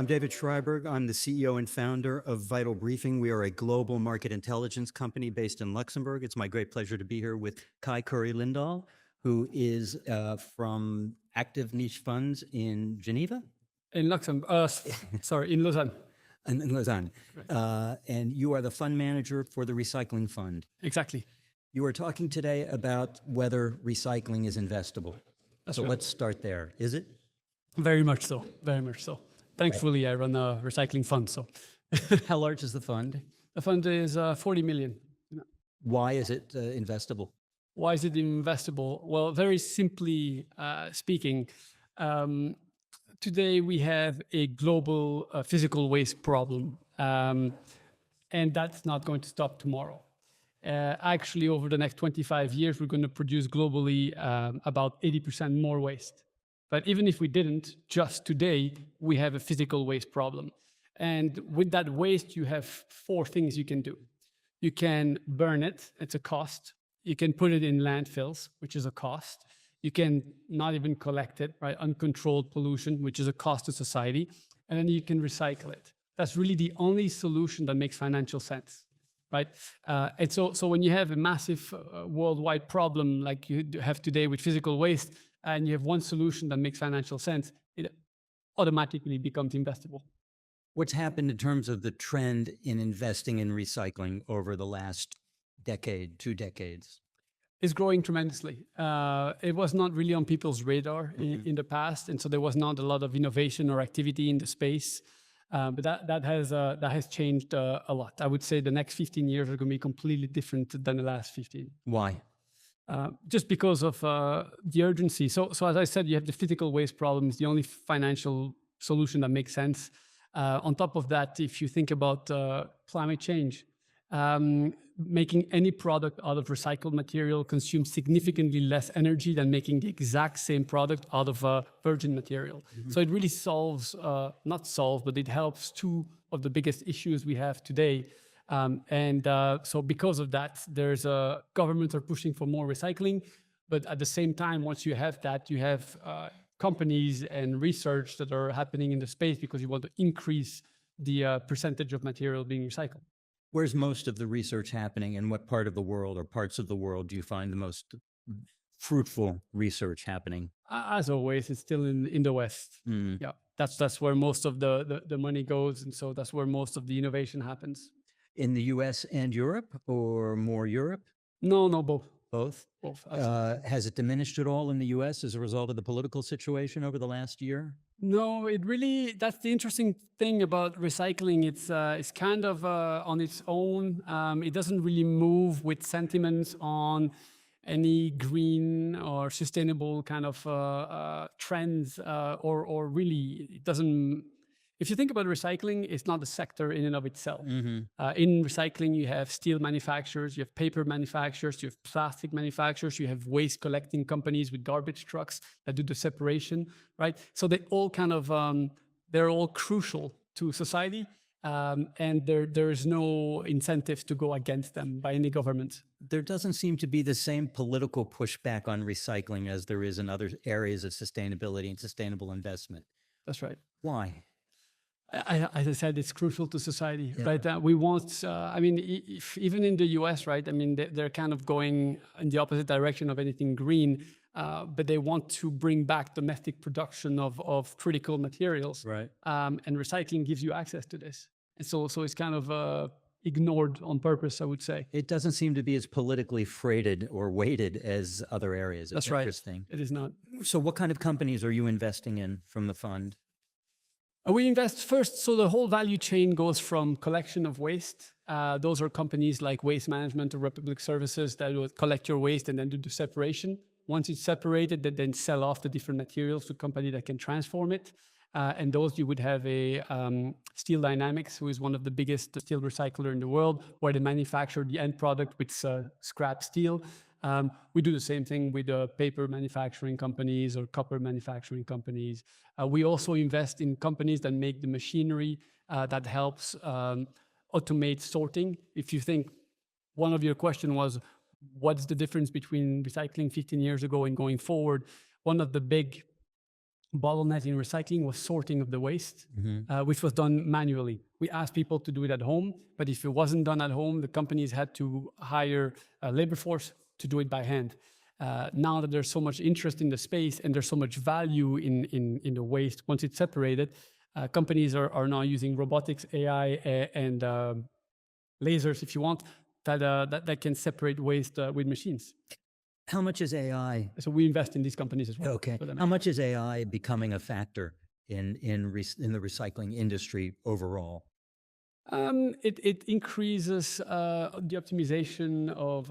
I'm David Schreiberg. I'm the CEO and founder of Vital Briefing. We are a global market intelligence company based in Luxembourg. It's my great pleasure to be here with Kai CURRY-LINDAHL, who is from Active Niche Funds in Geneva? In Luxembourg, sorry, in Lausanne. In Lausanne. And you are the fund manager for the Recycling Fund. Exactly. You are talking today about whether recycling is investable. That's so right. Let's start there. Is it? Very much so, very much so. Thankfully, I run a recycling fund, so. How large is the fund? The fund is 40 million. Why is it investable? Why is it investable? Well, very simply speaking, today we have a global physical waste problem, and that's not going to stop tomorrow. Actually, over the next 25 years, we're going to produce globally about 80% more waste. But even if we didn't, just today, we have a physical waste problem. And with that waste, you have four things you can do. You can burn it, it's a cost. You can put it in landfills, which is a cost. You can not even collect it, right? Uncontrolled pollution, which is a cost to society. And then you can recycle it. That's really the only solution that makes financial sense, right? And so when you have a massive worldwide problem like you have today with physical waste, and you have one solution that makes financial sense, it automatically becomes investable. What's happened in terms of the trend in investing in recycling over the last decade, 2 decades? It's growing tremendously. It was not really on people's radar in the past, and so there was not a lot of innovation or activity in the space. But that has changed a lot. I would say the next 15 years are going to be completely different than the last 15. Why? Just because of the urgency. So as I said, you have the physical waste problem is the only financial solution that makes sense. On top of that, if you think about climate change, making any product out of recycled material consumes significantly less energy than making the exact same product out of virgin material. So it really solves, not solves, but it helps two of the biggest issues we have today. So because of that, there's governments are pushing for more recycling, but at the same time, once you have that, you have companies and research that are happening in the space because you want to increase the percentage of material being recycled. Where's most of the research happening, and what part of the world or parts of the world do you find the most fruitful research happening? As always, it's still in the West. Yeah, that's where most of the money goes, and so that's where most of the innovation happens. In the US and Europe, or more Europe? No, both. Both? Both. Has it diminished at all in the US as a result of the political situation over the last year? No, it really, that's the interesting thing about recycling. It's kind of on its own. It doesn't really move with sentiments on any green or sustainable kind of trends, or really, it doesn't. If you think about recycling, it's not a sector in and of itself. In recycling, you have steel manufacturers, you have paper manufacturers, you have plastic manufacturers, you have waste collecting companies with garbage trucks that do the separation, right? So they all kind of, they're all crucial to society, and there is no incentive to go against them by any government. There doesn't seem to be the same political pushback on recycling as there is in other areas of sustainability and sustainable investment. That's right. Why? As I said, it's crucial to society, right? We want, I mean, even in the US, right? I mean, they're kind of going in the opposite direction of anything green, but they want to bring back domestic production of critical materials. Right. And recycling gives you access to this. And so it's kind of ignored on purpose, I would say. It doesn't seem to be as politically freighted or weighted as other areas. That's interesting. Right. It is not. So what kind of companies are you investing in from the fund? We invest first, so the whole value chain goes from collection of waste. Those are companies like Waste Management or Republic Services that will collect your waste and then do the separation. Once it's separated, they then sell off the different materials to a company that can transform it. And those you would have a Steel Dynamics, who is one of the biggest steel recycler in the world, where they manufacture the end product with scrap steel. We do the same thing with paper manufacturing companies or copper manufacturing companies. We also invest in companies that make the machinery that helps automate sorting. If you think, one of your question was, what's the difference between recycling 15 years ago and going forward? One of the big bottleneck in recycling was sorting of the waste, which was done manually. We asked people to do it at home, but if it wasn't done at home, the companies had to hire a labor force to do it by hand. Now that there's so much interest in the space and there's so much value in the waste once it's separated, companies are now using robotics, AI, and lasers, if you want, that can separate waste with machines. How much is AI? So we invest in these companies as well. Okay. How much is AI becoming a factor in the recycling industry overall? It increases the optimization of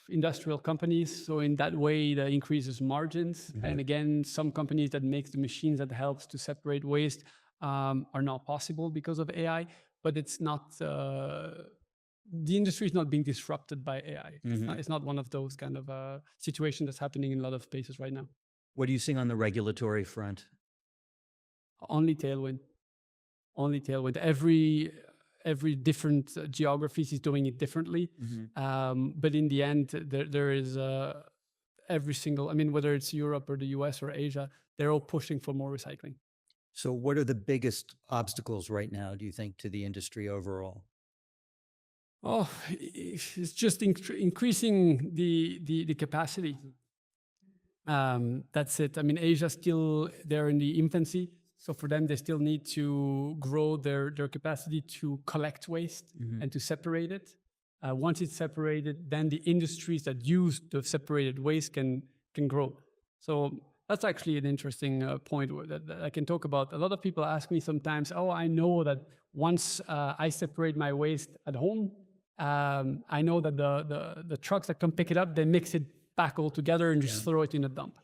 industrial companies. So in that way, that increases margins. And again, some companies that makes the machines that helps to separate waste are not possible because of AI, but it's not, the industry is not being disrupted by AI. It's not one of those kind of situations that's happening in a lot of places right now. What are you seeing on the regulatory front? Only tailwind. Only tailwind. Every different geographies is doing it differently. But in the end, there is every single, I mean, whether it's Europe or the US or Asia, they're all pushing for more recycling. So what are the biggest obstacles right now, do you think, to the industry overall? Oh, it's just increasing the capacity. That's it. I mean, Asia still, they're in the infancy. So for them, they still need to grow their capacity to collect waste and to separate it. Once it's separated, then the industries that use the separated waste can grow. So that's actually an interesting point that I can talk about. A lot of people ask me sometimes, oh, I know that once I separate my waste at home, I know that the trucks that come pick it up, they mix it back all together and just throw it in a dump.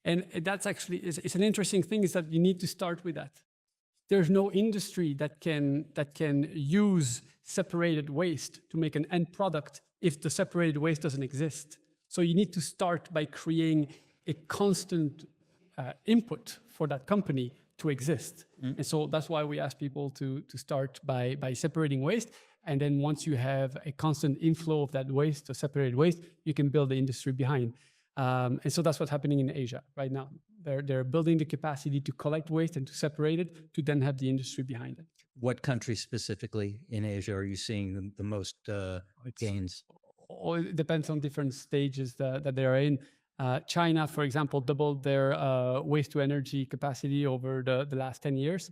And that's actually, it's an interesting thing, is that you need to start with that. There's no industry that can use separated waste to make an end product if the separated waste doesn't exist. So you need to start by creating a constant input for that company to exist. And so that's why we ask people to start by separating waste. And then once you have a constant inflow of that waste, the separated waste, you can build the industry behind. And so that's what's happening in Asia right now. They're building the capacity to collect waste and to separate it, to then have the industry behind it. What countries specifically in Asia are you seeing the most gains? It depends on different stages that they are in. China, for example, doubled their waste to energy capacity over the last 10 years.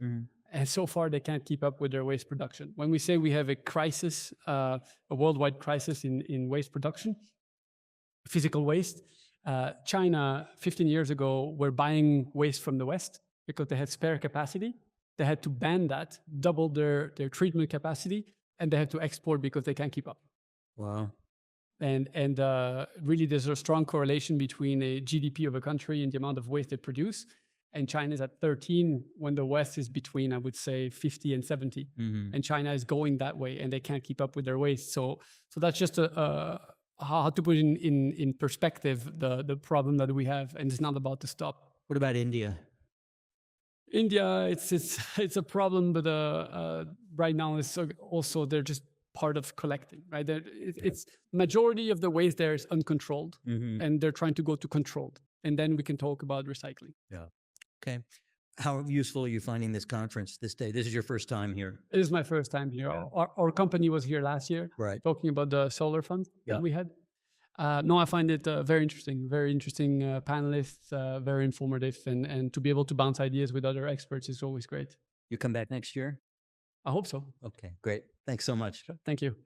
And so far, they can't keep up with their waste production. When we say we have a crisis, a worldwide crisis in waste production, physical waste, China 15 years ago were buying waste from the West because they had spare capacity. They had to ban that, double their treatment capacity, and they had to export because they can't keep up. Wow. And really, there's a strong correlation between a GDP of a country and the amount of waste they produce. And China is at 13 when the West is between, I would say, 50 and 70. And China is going that way, and they can't keep up with their waste. So that's just how to put in perspective the problem that we have, and it's not about to stop. What about India? India, it's a problem, but right now it's also they're just part of collecting, right? It's majority of the waste there is uncontrolled, and they're trying to go to controlled, and then we can talk about recycling. Yeah. Okay. How useful are you finding this conference this day? This is your first time here. It is my first time here. Yeah. Our company was here last year, right, talking about the solar fund that we had. No, I find it very interesting panelists, very informative, and to be able to bounce ideas with other experts is always great. You come back next year? I hope so. Okay, great. Thanks so much. Thank you.